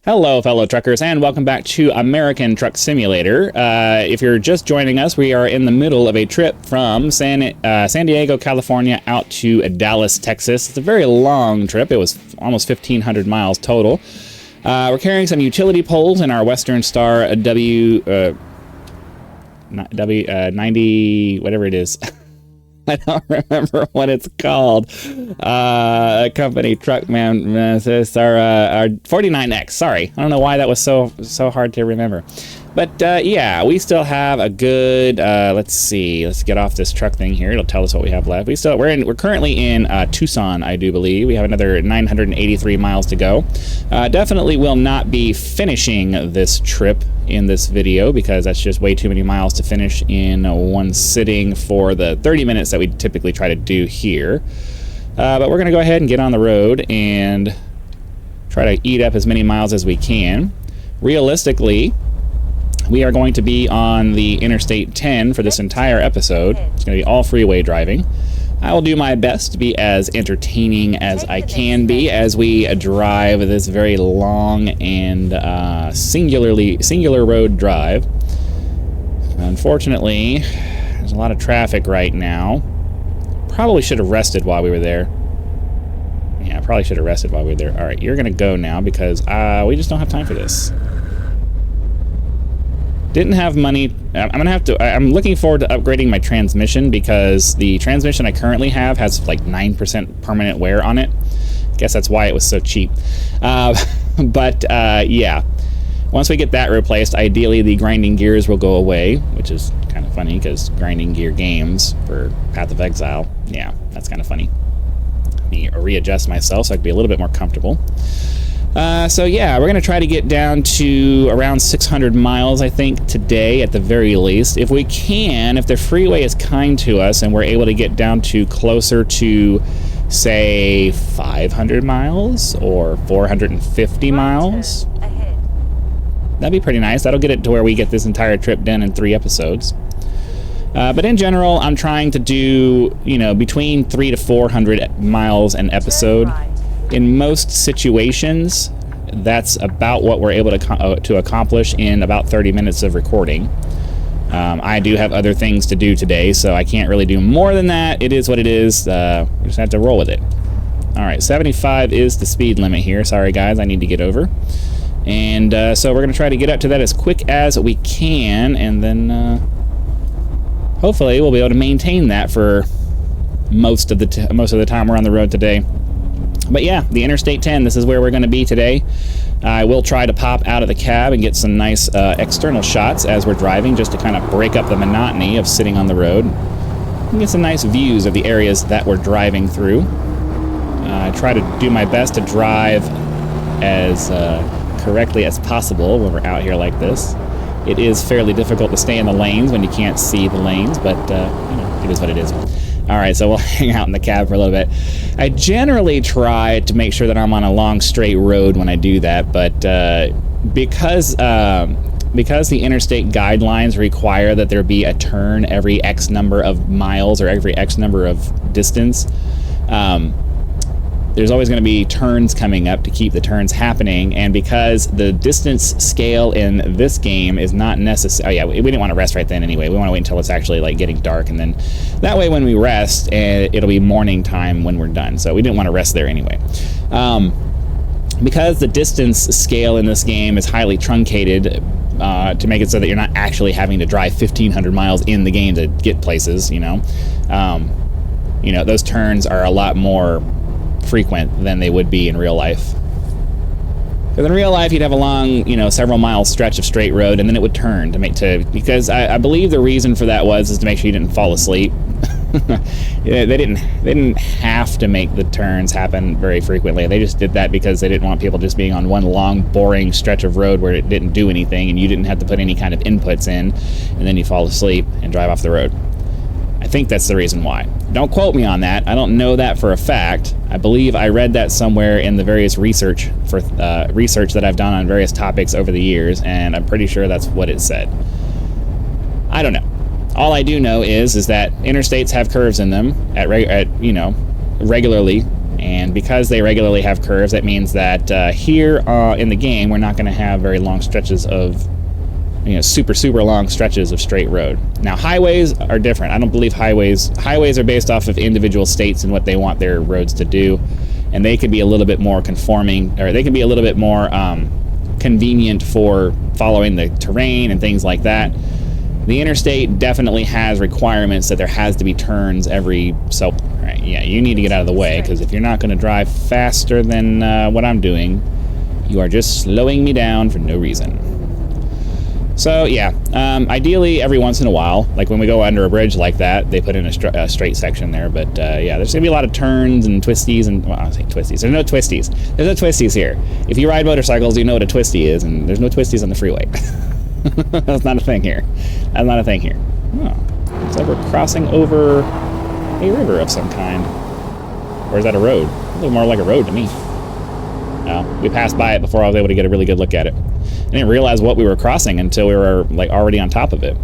Hello, fellow truckers, and welcome back to American Truck Simulator. If you're just joining us, we are in the middle of a trip from San Diego, California, out to Dallas, Texas. It's a very long trip. It was almost 1,500 miles total. We're carrying some utility poles in our Western Star 90, whatever it is. I don't remember what it's called. Company truck man. It's our 49X. Sorry, I don't know why that was so hard to remember. But yeah, we still have a good. Let's see. Let's get off this truck thing here. It'll tell us what we have left. We're currently in Tucson, I do believe. We have another 983 miles to go. Definitely will not be finishing this trip in this video because that's just way too many miles to finish in one sitting for the 30 minutes that we typically try to do here. But we're gonna go ahead and get on the road and try to eat up as many miles as we can. Realistically, we are going to be on the Interstate 10 for this entire episode. It's going to be all freeway driving. I will do my best to be as entertaining as I can be as we drive this very long and singular road drive. Unfortunately, there's a lot of traffic right now. Probably should have rested while we were there. Yeah, I probably should have rested while we were there. All right, you're going to go now because we just don't have time for this. Didn't have money. I'm looking forward to upgrading my transmission because the transmission I currently have has like 9% permanent wear on it. Guess that's why it was so cheap. But yeah, once we get that replaced, ideally the grinding gears will go away, which is kind of funny because grinding gear games for Path of Exile. Yeah, that's kind of funny. Let me readjust myself so I can be a little bit more comfortable. So yeah, we're going to try to get down to around 600 miles, I think, today at the very least. If we can, if the freeway is kind to us and we're able to get down to closer to, say, 500 miles or 450 miles, that'd be pretty nice. That'll get it to where we get this entire trip done in 3 episodes. But in general, I'm trying to do, between 300 to 400 miles an episode. In most situations, that's about what we're able to accomplish in about 30 minutes of recording. I do have other things to do today, so I can't really do more than that. It is what it is. We just have to roll with it. All right, 75 is the speed limit here. Sorry, guys, I need to get over. And so we're going to try to get up to that as quick as we can, and then hopefully we'll be able to maintain that for most of the time we're on the road today. But yeah, the Interstate 10, this is where we're going to be today. I will try to pop out of the cab and get some nice external shots as we're driving, just to kind of break up the monotony of sitting on the road and get some nice views of the areas that we're driving through. I try to do my best to drive as correctly as possible when we're out here like this. It is fairly difficult to stay in the lanes when you can't see the lanes, but it is what it is. All right, so we'll hang out in the cab for a little bit. I generally try to make sure that I'm on a long, straight road when I do that, but because the interstate guidelines require that there be a turn every X number of miles or every X number of distance, there's always going to be turns coming up to keep the turns happening, and because the distance scale in this game is not necessary. Oh yeah, we didn't want to rest right then anyway. We want to wait until it's actually like getting dark, and then that way when we rest, it'll be morning time when we're done. So we didn't want to rest there anyway. Because the distance scale in this game is highly truncated to make it so that you're not actually having to drive 1,500 miles in the game to get places. Those turns are a lot more frequent than they would be in real life. Because in real life, you'd have a long, several mile stretch of straight road, and then it would turn because I believe the reason for that is to make sure you didn't fall asleep. They didn't have to make the turns happen very frequently. They just did that because they didn't want people just being on one long, boring stretch of road where it didn't do anything, and you didn't have to put any kind of inputs in, and then you fall asleep and drive off the road. I think that's the reason why. Don't quote me on that. I don't know that for a fact. I believe I read that somewhere in the various research that I've done on various topics over the years, and I'm pretty sure that's what it said. I don't know. All I do know is that interstates have curves in them regularly, And because they regularly have curves, that means that here in the game, we're not going to have very long stretches of, super long stretches of straight road. Now, highways are different. I don't believe highways are based off of individual states and what they want their roads to do. And they could be a little bit more conforming, or they can be a little bit more convenient for following the terrain and things like that. The interstate definitely has requirements that there has to be turns every so. Right, yeah, you need to get out of the way, because if you're not going to drive faster than what I'm doing, you are just slowing me down for no reason. So yeah, ideally every once in a while, like when we go under a bridge like that, they put in a straight section there. But yeah, there's gonna be a lot of turns and twisties, and well, I say twisties. There's no twisties. There's no twisties here. If you ride motorcycles, you know what a twisty is, and there's no twisties on the freeway. That's not a thing here. That's not a thing here. Oh, looks like we're crossing over a river of some kind. Or is that a road? It looks more like a road to me. No, we passed by it before I was able to get a really good look at it. I didn't realize what we were crossing until we were like already on top of it.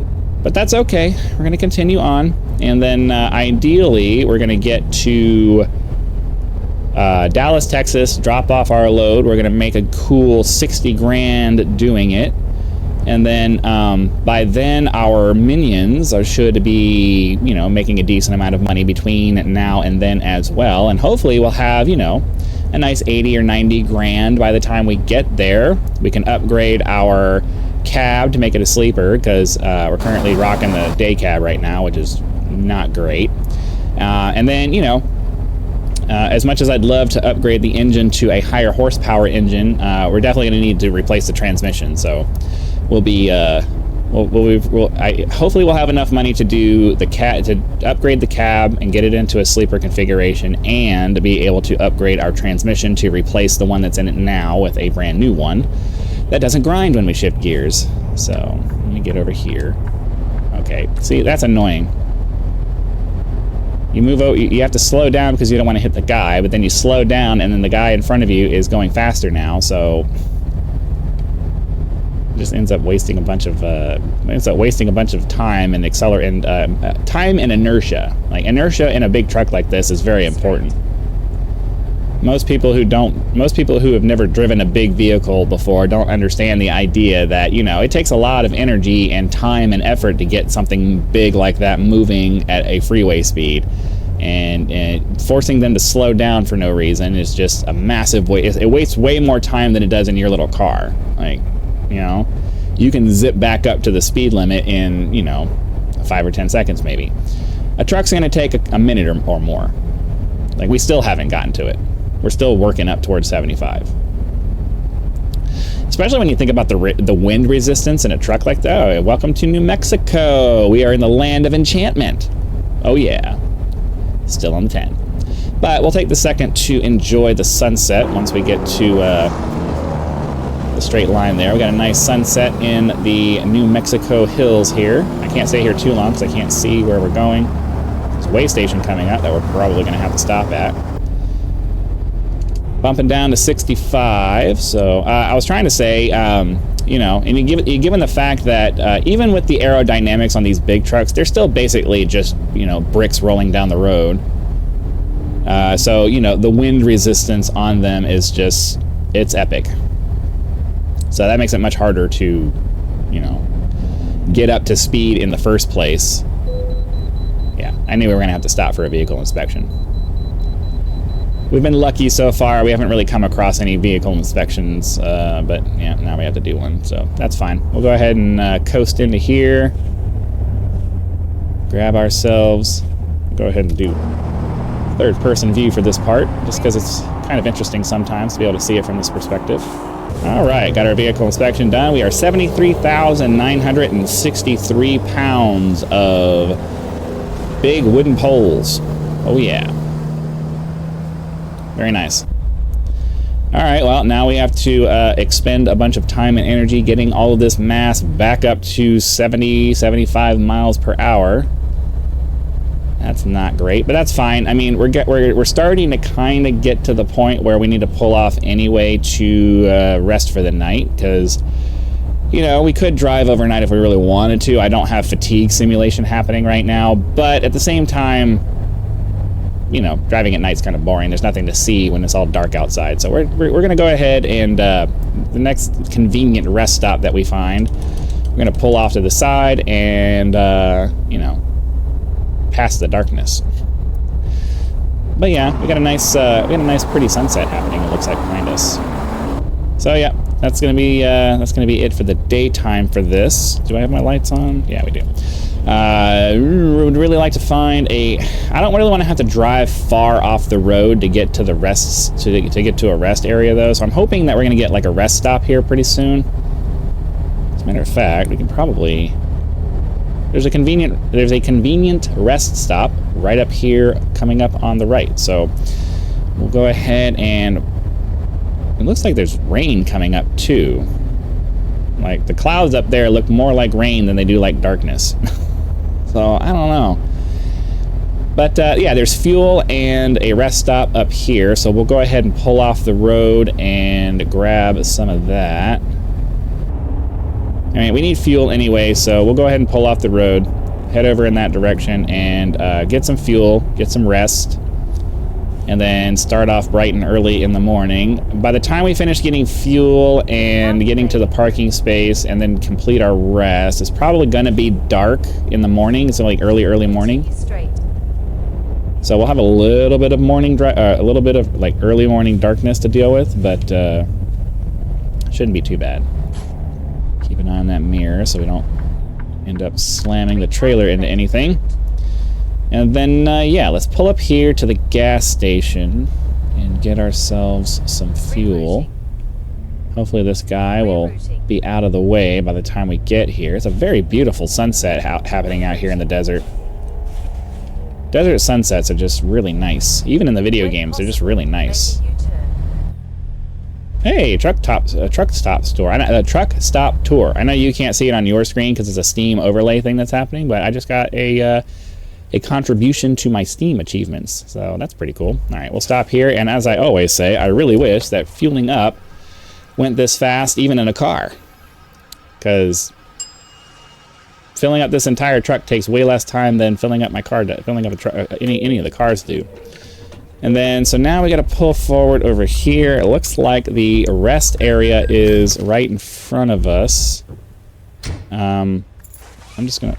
But that's okay. We're going to continue on. And then ideally, we're going to get to Dallas, Texas, drop off our load. We're going to make a cool 60 grand doing it. And then by then, our minions should be, making a decent amount of money between now and then as well. And hopefully we'll have, a nice 80 or 90 grand by the time we get there. We can upgrade our cab to make it a sleeper, because we're currently rocking the day cab right now, which is not great. And then, as much as I'd love to upgrade the engine to a higher horsepower engine, we're definitely going to need to replace the transmission. So we'll be hopefully we'll have enough money to do to upgrade the cab and get it into a sleeper configuration, and to be able to upgrade our transmission to replace the one that's in it now with a brand new one that doesn't grind when we shift gears. So let me get over here. Okay, see, that's annoying. You move over, you have to slow down because you don't want to hit the guy, but then you slow down and then the guy in front of you is going faster now, so just ends up wasting a bunch of time and time and inertia. Like, inertia in a big truck like this is very important. Most people who have never driven a big vehicle before don't understand the idea that, it takes a lot of energy and time and effort to get something big like that moving at a freeway speed. And forcing them to slow down for no reason is just a massive waste. It wastes way more time than it does in your little car. Like, you can zip back up to the speed limit in, 5 or 10 seconds maybe. A truck's going to take a minute or more. Like, we still haven't gotten to it. We're still working up towards 75. Especially when you think about the wind resistance in a truck like that. Oh, welcome to New Mexico. We are in the land of enchantment. Oh yeah. Still on the 10. But we'll take the second to enjoy the sunset once we get to the straight line there. We got a nice sunset in the New Mexico hills here. I can't stay here too long because I can't see where we're going. There's a way station coming up that we're probably going to have to stop at. Bumping down to 65. So I was trying to say, and given the fact that even with the aerodynamics on these big trucks, they're still basically just, bricks rolling down the road. So, the wind resistance on them is just, it's epic. So that makes it much harder to, get up to speed in the first place. Yeah, I knew we were going to have to stop for a vehicle inspection. We've been lucky so far. We haven't really come across any vehicle inspections, but yeah, now we have to do one, so that's fine. We'll go ahead and coast into here. Grab ourselves. Go ahead and do third-person view for this part, just because it's kind of interesting sometimes to be able to see it from this perspective. All right, got our vehicle inspection done. We are 73,963 pounds of big wooden poles. Oh yeah. Very nice. All right, well, now we have to expend a bunch of time and energy getting all of this mass back up to 70, 75 miles per hour. That's not great, but that's fine. I mean, we're starting to kind of get to the point where we need to pull off anyway to rest for the night, because, we could drive overnight if we really wanted to. I don't have fatigue simulation happening right now, but at the same time, you know, driving at night's kind of boring. There's nothing to see when it's all dark outside. So we're going to go ahead and the next convenient rest stop that we find, we're going to pull off to the side and, you know, past the darkness. But yeah, we got a nice pretty sunset happening, it looks like, behind us. So yeah, that's gonna be it for the daytime for this. Do I have my lights on? Yeah, we do. Would really like to find I don't really want to have to drive far off the road to get to the to get to a rest area though. So I'm hoping that we're gonna get like a rest stop here pretty soon. As a matter of fact, we can probably. There's a convenient rest stop right up here coming up on the right. So we'll go ahead and it looks like there's rain coming up too. Like the clouds up there look more like rain than they do like darkness. So I don't know. But yeah, there's fuel and a rest stop up here. So we'll go ahead and pull off the road and grab some of that. I mean, we need fuel anyway, so we'll go ahead and pull off the road, head over in that direction, and get some fuel, get some rest, and then start off bright and early in the morning. By the time we finish getting fuel and getting to the parking space and then complete our rest, it's probably going to be dark in the morning, so like early morning. So we'll have a little bit of like early morning darkness to deal with, but shouldn't be too bad. Keep an eye on that mirror so we don't end up slamming the trailer into anything. And then, yeah, let's pull up here to the gas station and get ourselves some fuel. Hopefully this guy will be out of the way by the time we get here. It's a very beautiful sunset happening out here in the desert. Desert sunsets are just really nice. Even in the video games, they're just really nice. Hey, truck stop tour. I know you can't see it on your screen because it's a Steam overlay thing that's happening, but I just got a contribution to my Steam achievements, so that's pretty cool. All right, we'll stop here, and as I always say, I really wish that fueling up went this fast, even in a car, because filling up this entire truck takes way less time than filling up my car, filling up any of the cars do. And then, so now we got to pull forward over here. It looks like the rest area is right in front of us. I'm just going to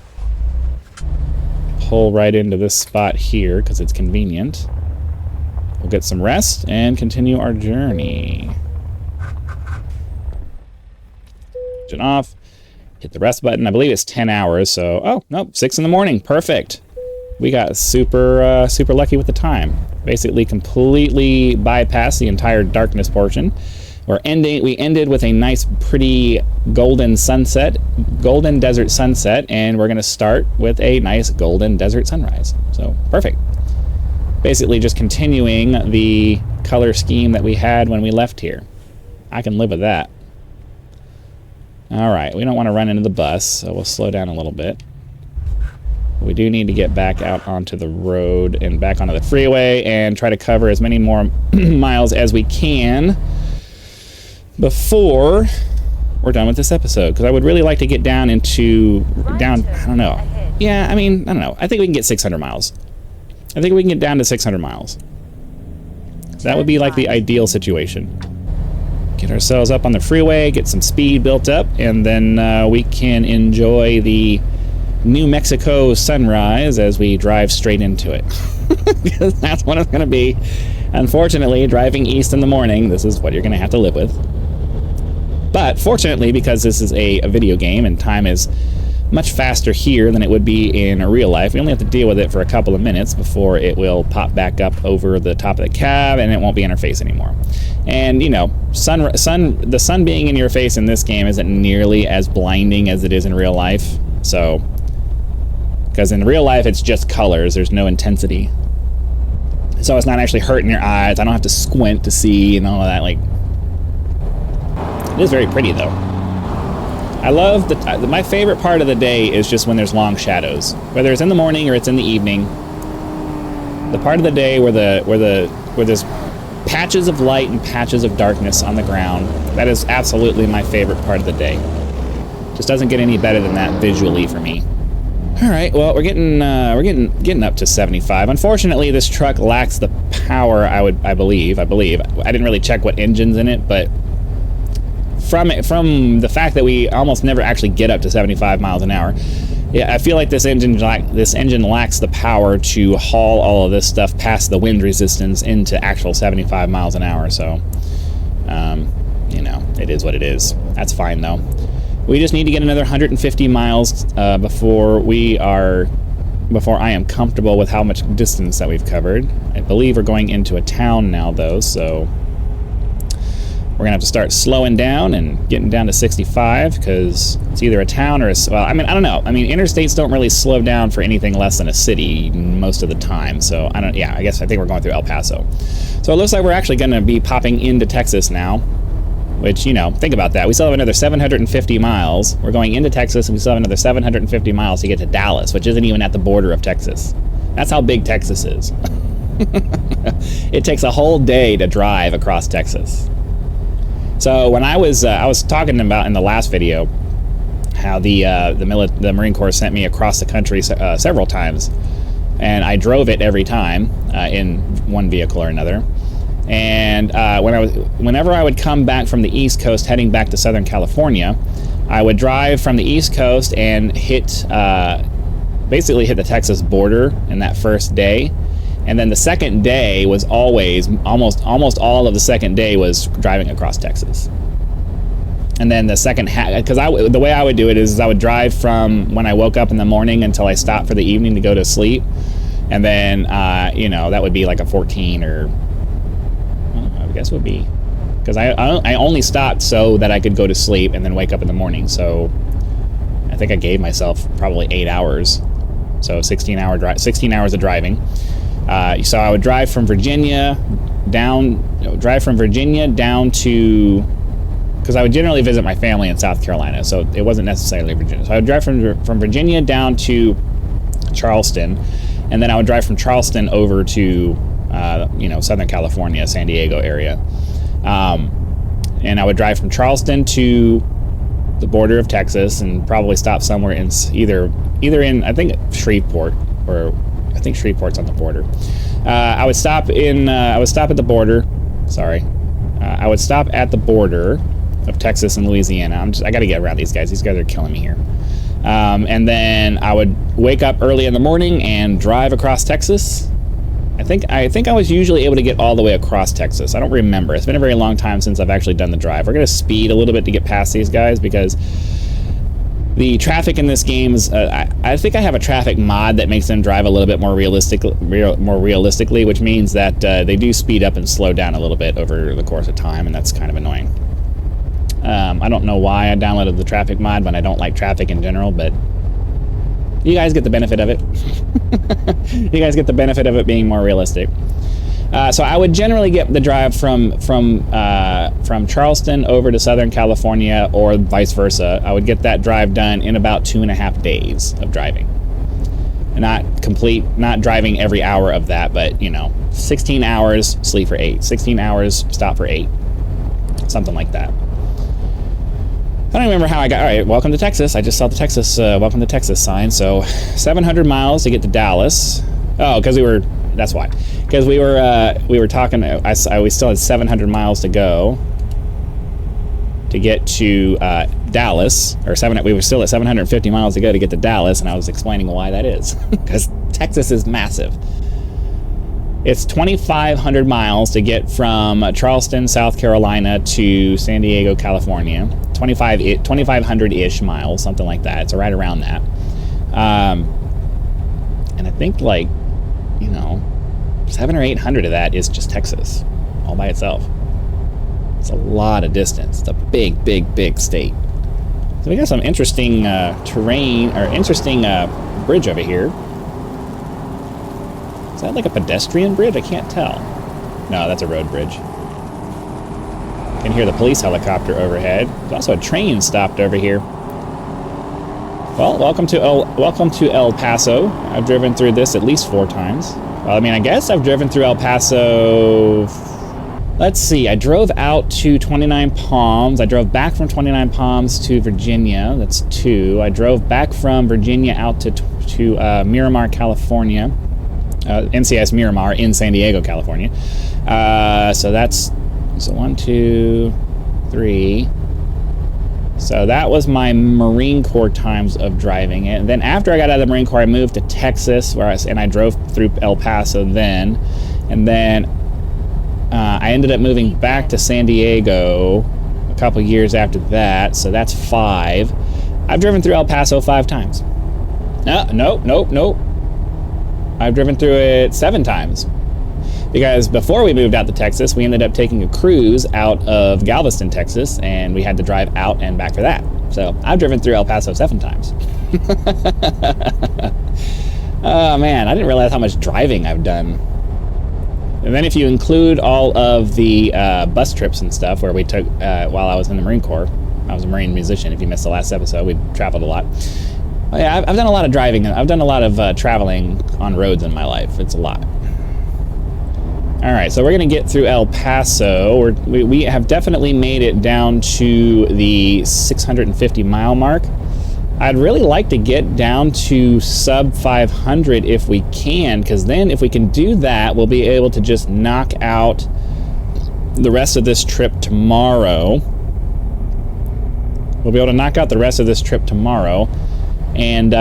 pull right into this spot here because it's convenient. We'll get some rest and continue our journey. Engine off. Hit the rest button. I believe it's 10 hours, so... Oh, nope, 6 in the morning. Perfect. We got super lucky with the time. Basically completely bypassed the entire darkness portion. We ended with a nice, pretty golden sunset, golden desert sunset, and we're going to start with a nice golden desert sunrise. So, perfect. Basically just continuing the color scheme that we had when we left here. I can live with that. All right, we don't want to run into the bus, so we'll slow down a little bit. We do need to get back out onto the road and back onto the freeway and try to cover as many more miles as we can before we're done with this episode. Because I would really like to get down I don't know. Yeah, I mean, I don't know. I think we can get 600 miles. I think we can get down to 600 miles. That would be like the ideal situation. Get ourselves up on the freeway, get some speed built up, and then we can enjoy the New Mexico sunrise as we drive straight into it. Because that's what it's going to be. Unfortunately, driving east in the morning, this is what you're going to have to live with. But fortunately, because this is a video game and time is much faster here than it would be in real life, we only have to deal with it for a couple of minutes before it will pop back up over the top of the cab and it won't be in our face anymore. And, you know, the sun being in your face in this game isn't nearly as blinding as it is in real life. So... because in real life, it's just colors. There's no intensity. So it's not actually hurting your eyes. I don't have to squint to see and all of that. Like, it is very pretty, though. I love my favorite part of the day is just when there's long shadows. Whether it's in the morning or it's in the evening. The part of the day where there's patches of light and patches of darkness on the ground. That is absolutely my favorite part of the day. Just doesn't get any better than that visually for me. All right, well, we're getting up to 75. Unfortunately, this truck lacks the power. I believe. I didn't really check what engine's in it, but from the fact that we almost never actually get up to 75 miles an hour, yeah, I feel like this engine lacks the power to haul all of this stuff past the wind resistance into actual 75 miles an hour. So, you know, it is what it is. That's fine though. We just need to get another 150 miles before I am comfortable with how much distance that we've covered. I believe we're going into a town now though, so we're gonna have to start slowing down and getting down to 65 because it's either a town or well, I mean, I don't know. I mean, interstates don't really slow down for anything less than a city most of the time. So I think we're going through El Paso. So it looks like we're actually gonna be popping into Texas now, which, you know, think about that. We still have another 750 miles. We're going into Texas and we still have another 750 miles to get to Dallas, which isn't even at the border of Texas. That's how big Texas is. It takes a whole day to drive across Texas. So when I was talking about in the last video how the Marine Corps sent me across the country several times, and I drove it every time in one vehicle or another. And whenever I would come back from the East Coast heading back to Southern California, I would drive from the East Coast and basically hit the Texas border in that first day. And then the second day was always, almost all of the second day was driving across Texas. And then the second because the way I would do it is I would drive from when I woke up in the morning until I stopped for the evening to go to sleep. And then, you know, that would be like a 14 or, I guess it would be, because I only stopped so that I could go to sleep and then wake up in the morning. So I think I gave myself probably 8 hours. So 16 hours of driving. So I would drive from Virginia down to, because I would generally visit my family in South Carolina, so it wasn't necessarily Virginia. So I would drive from Virginia down to Charleston, and then I would drive from Charleston over to, Southern California, San Diego area. And I would drive from Charleston to the border of Texas and probably stop somewhere in either in, I think, Shreveport, or I think Shreveport's on the border. I would stop at the border. Sorry. I would stop at the border of Texas and Louisiana. I got to get around these guys. These guys are killing me here. And then I would wake up early in the morning and drive across Texas. I think I was usually able to get all the way across Texas. I don't remember. It's been a very long time since I've actually done the drive. We're going to speed a little bit to get past these guys because the traffic in this game is, I think I have a traffic mod that makes them drive a little bit more realistically, which means that they do speed up and slow down a little bit over the course of time, and that's kind of annoying. I don't know why I downloaded the traffic mod when I don't like traffic in general, but you guys get the benefit of it. You guys get the benefit of it being more realistic. So I would generally get the drive from Charleston over to Southern California, or vice versa. I would get that drive done in about 2.5 days of driving. Not driving every hour of that, but 16 hours, sleep for 8. 16 hours, stop for 8. Something like that. I don't remember how I got. All right, welcome to Texas. I just saw the Texas welcome to Texas sign. So 700 miles to get to Dallas. Oh, because that's why. Because we were talking. We still had 700 miles to go to get to Dallas, we were still at 750 miles to go to get to Dallas, and I was explaining why that is. Because Texas is massive. It's 2,500 miles to get from Charleston, South Carolina to San Diego, California. 2,500-ish miles, something like that. It's right around that. And I think 700 or 800 of that is just Texas, all by itself. It's a lot of distance. It's a big, big, big state. So we got some interesting terrain, or interesting bridge over here. Is that like a pedestrian bridge? I can't tell. No, that's a road bridge. You can hear the police helicopter overhead. There's also a train stopped over here. Well, welcome to El Paso. I've driven through this at least 4 times. Well, I mean, I guess I've driven through El Paso. Let's see. I drove out to 29 Palms. I drove back from 29 Palms to Virginia. That's 2. I drove back from Virginia out to to Miramar, California. NCS Miramar in San Diego, California. So that's 1, 2, 3. So that was my Marine Corps times of driving it. And then after I got out of the Marine Corps, I moved to Texas, and I drove through El Paso then. And then I ended up moving back to San Diego a couple years after that. So that's 5. I've driven through El Paso 5 times. Nope. I've driven through it 7 times. Because before we moved out to Texas, we ended up taking a cruise out of Galveston, Texas, and we had to drive out and back for that. So I've driven through El Paso 7 times. Oh man, I didn't realize how much driving I've done. And then if you include all of the bus trips and stuff where we took while I was in the Marine Corps, I was a Marine musician. If you missed the last episode, we traveled a lot. Well, yeah, I've done a lot of driving. I've done a lot of traveling on roads in my life. It's a lot. All right, so we're going to get through El Paso. We have definitely made it down to the 650 mile mark. I'd really like to get down to sub 500 if we can, because then if we can do that, we'll be able to just knock out the rest of this trip tomorrow. We'll be able to knock out the rest of this trip tomorrow and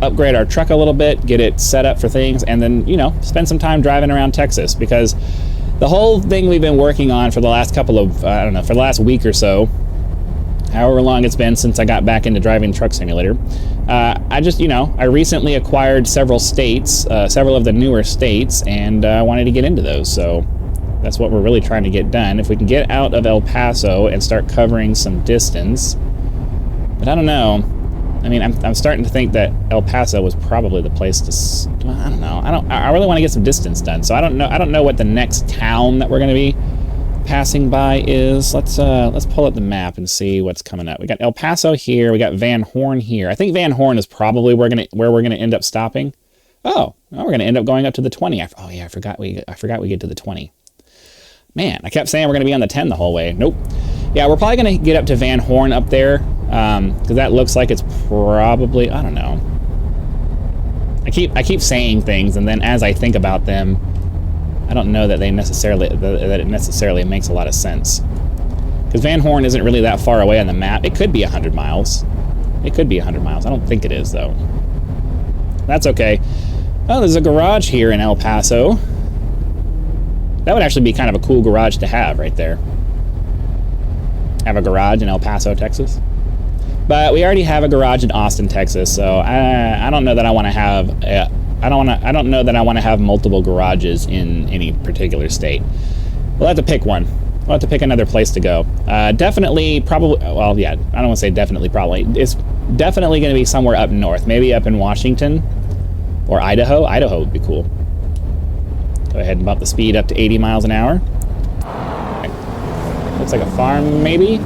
upgrade our truck a little bit, get it set up for things, and then, you know, spend some time driving around Texas, because the whole thing we've been working on for the last couple of, I don't know, for the last week or so, however long it's been since I got back into driving Truck Simulator, I recently acquired several states, several of the newer states, and wanted to get into those, so that's what we're really trying to get done. If we can get out of El Paso and start covering some distance, but I don't know. I mean, I'm starting to think that El Paso was probably the place to. I don't know. I really want to get some distance done. So I don't know what the next town that we're going to be passing by is. Let's pull up the map and see what's coming up. We got El Paso here. We got Van Horn here. I think Van Horn is probably where we're gonna end up stopping. Oh, we're going to end up going up to the 20. Oh yeah, I forgot we get to the 20. Man, I kept saying we're going to be on the 10 the whole way. Nope. Yeah, we're probably going to get up to Van Horn up there, because that looks like it's probably, I don't know. I keep saying things, and then as I think about them, I don't know that it necessarily makes a lot of sense. Because Van Horn isn't really that far away on the map. It could be 100 miles. It could be 100 miles. I don't think it is, though. That's okay. Oh, there's a garage here in El Paso. That would actually be kind of a cool garage to have right there. Have a garage in El Paso, Texas. But we already have a garage in Austin, Texas, so I don't know that I want to have I don't know that I want to have multiple garages in any particular state. We'll have to pick one. We'll have to pick another place to go. Definitely, probably. Well, yeah. I don't want to say definitely. Probably. It's definitely going to be somewhere up north. Maybe up in Washington or Idaho. Idaho would be cool. Go ahead and bump the speed up to 80 miles an hour. Looks like a farm, maybe?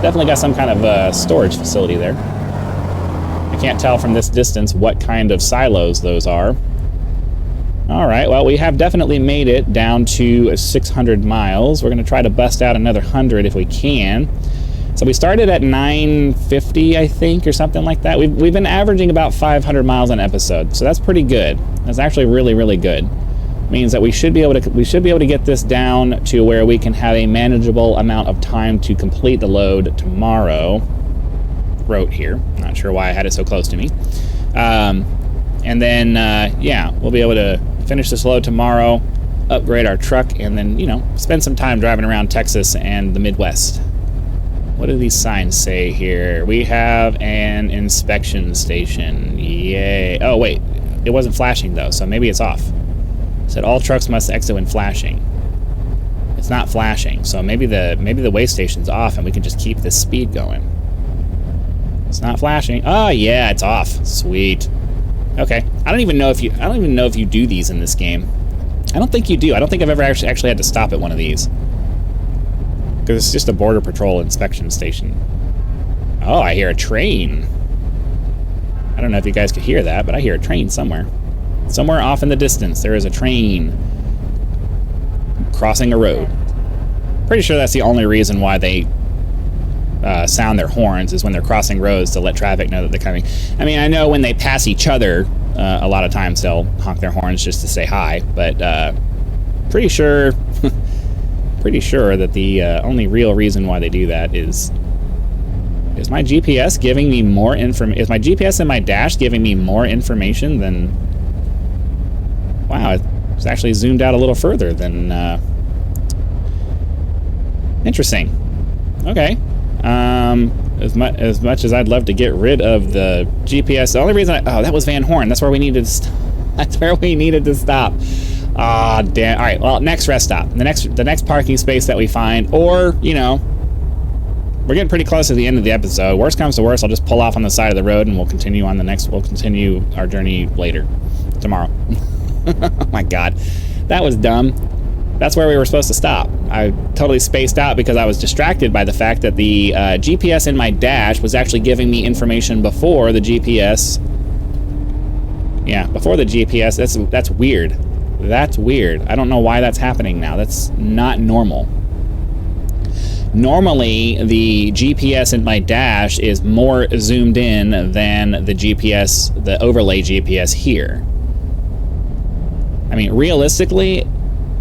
Definitely got some kind of storage facility there. I can't tell from this distance what kind of silos those are. All right, well, we have definitely made it down to 600 miles. We're going to try to bust out another 100 if we can. So we started at 950, I think, or something like that. We've been averaging about 500 miles an episode, so that's pretty good. That's actually really, really good. Means that we should be able to get this down to where we can have a manageable amount of time to complete the load tomorrow. Wrote here, not sure why I had it so close to me. And then yeah, we'll be able to finish this load tomorrow, upgrade our truck, and then, you know, spend some time driving around Texas and the Midwest. What do these signs say here? We have an inspection station. Yay. Oh wait, it wasn't flashing though, so maybe it's off. Said all trucks must exit when flashing. It's not flashing, so maybe the way station's off and we can just keep this speed going. It's not flashing. Oh yeah, it's off. Sweet. Okay. I don't even know if you do these in this game. I don't think you do. I don't think I've ever actually had to stop at one of these. Because it's just a border patrol inspection station. Oh, I hear a train. I don't know if you guys could hear that, but I hear a train somewhere. Somewhere off in the distance, there is a train crossing a road. Pretty sure that's the only reason why they sound their horns is when they're crossing roads to let traffic know that they're coming. I mean, I know when they pass each other, a lot of times they'll honk their horns just to say hi, but pretty sure that the only real reason why they do that is my GPS giving me more information? Is my GPS in my dash giving me more information than... Wow, it's actually zoomed out a little further than... Interesting. Okay. As much as I'd love to get rid of the GPS, the only reason oh, that was Van Horn. That's where we needed to that's where we needed to stop. Ah, damn. All right. Well, next rest stop. The next parking space that we find, or, you know, we're getting pretty close to the end of the episode. Worst comes to worst, I'll just pull off on the side of the road and we'll continue our journey later. Tomorrow. Oh my god. That was dumb. That's where we were supposed to stop. I totally spaced out because I was distracted by the fact that the GPS in my dash was actually giving me information before the GPS. Yeah, before the GPS. That's weird. That's weird. I don't know why that's happening now. That's not normal. Normally, the GPS in my dash is more zoomed in than the GPS, the overlay GPS here. I mean, realistically,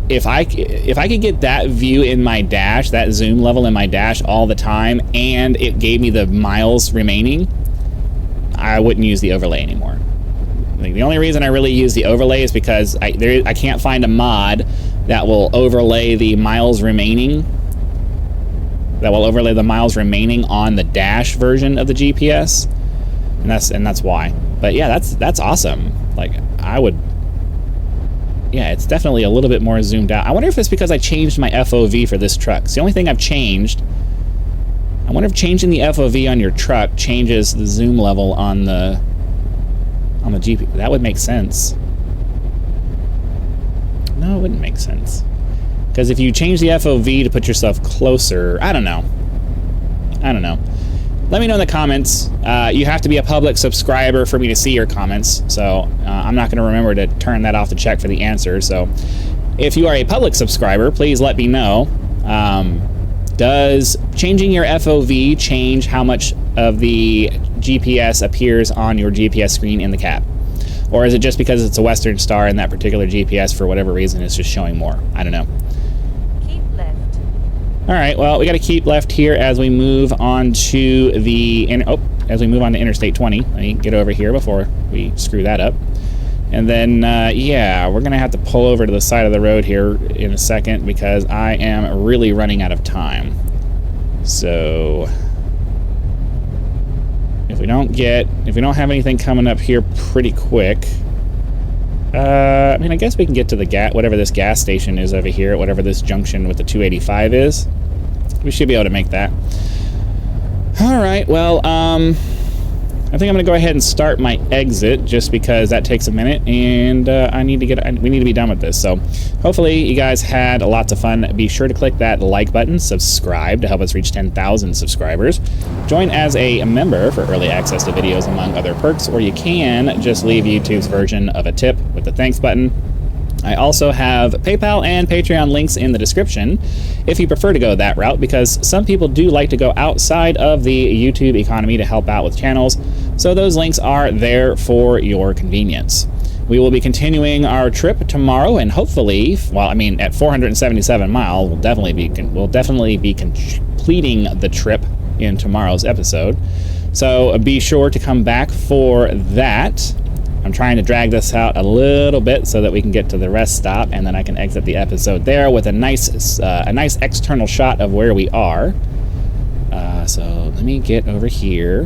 if I could get that view in my dash, that zoom level in my dash all the time, and it gave me the miles remaining, I wouldn't use the overlay anymore. Like, the only reason I really use the overlay is because I can't find a mod that will overlay the miles remaining. That will overlay the miles remaining on the dash version of the GPS, and that's why. But yeah, that's awesome. Like, I would. Yeah, it's definitely a little bit more zoomed out. I wonder if it's because I changed my FOV for this truck. It's the only thing I've changed. I wonder if changing the FOV on your truck changes the zoom level on the GP. That would make sense. No, it wouldn't make sense. Because if you change the FOV to put yourself closer, I don't know. Let me know in the comments. You have to be a public subscriber for me to see your comments, so I'm not going to remember to turn that off to check for the answer. So if you are a public subscriber, please let me know. Does changing your FOV change how much of the GPS appears on your GPS screen in the cab? Or is it just because it's a Western Star and that particular GPS, for whatever reason, is just showing more? I don't know. Alright, well, we got to keep left here as we move on to Interstate 20. Let me get over here before we screw that up. And then, yeah, we're going to have to pull over to the side of the road here in a second because I am really running out of time. So, if we don't have anything coming up here pretty quick, I mean, I guess we can get to whatever this gas station is over here, whatever this junction with the 285 is. We should be able to make that. All right, well, I think I'm going to go ahead and start my exit just because that takes a minute, and we need to be done with this. So hopefully you guys had lots of fun. Be sure to click that like button, subscribe to help us reach 10,000 subscribers. Join as a member for early access to videos, among other perks, or you can just leave YouTube's version of a tip with the thanks button. I also have PayPal and Patreon links in the description if you prefer to go that route, because some people do like to go outside of the YouTube economy to help out with channels, so those links are there for your convenience. We will be continuing our trip tomorrow, and hopefully, well, I mean, at 477 miles, we'll definitely be completing the trip in tomorrow's episode. So be sure to come back for that. I'm trying to drag this out a little bit so that we can get to the rest stop, and then I can exit the episode there with a nice external shot of where we are. So let me get over here,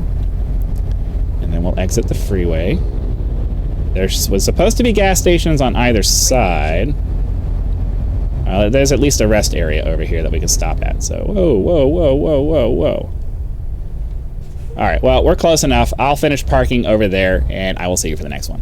and then we'll exit the freeway. There was supposed to be gas stations on either side. There's at least a rest area over here that we can stop at. So whoa. All right, well, we're close enough. I'll finish parking over there, and I will see you for the next one.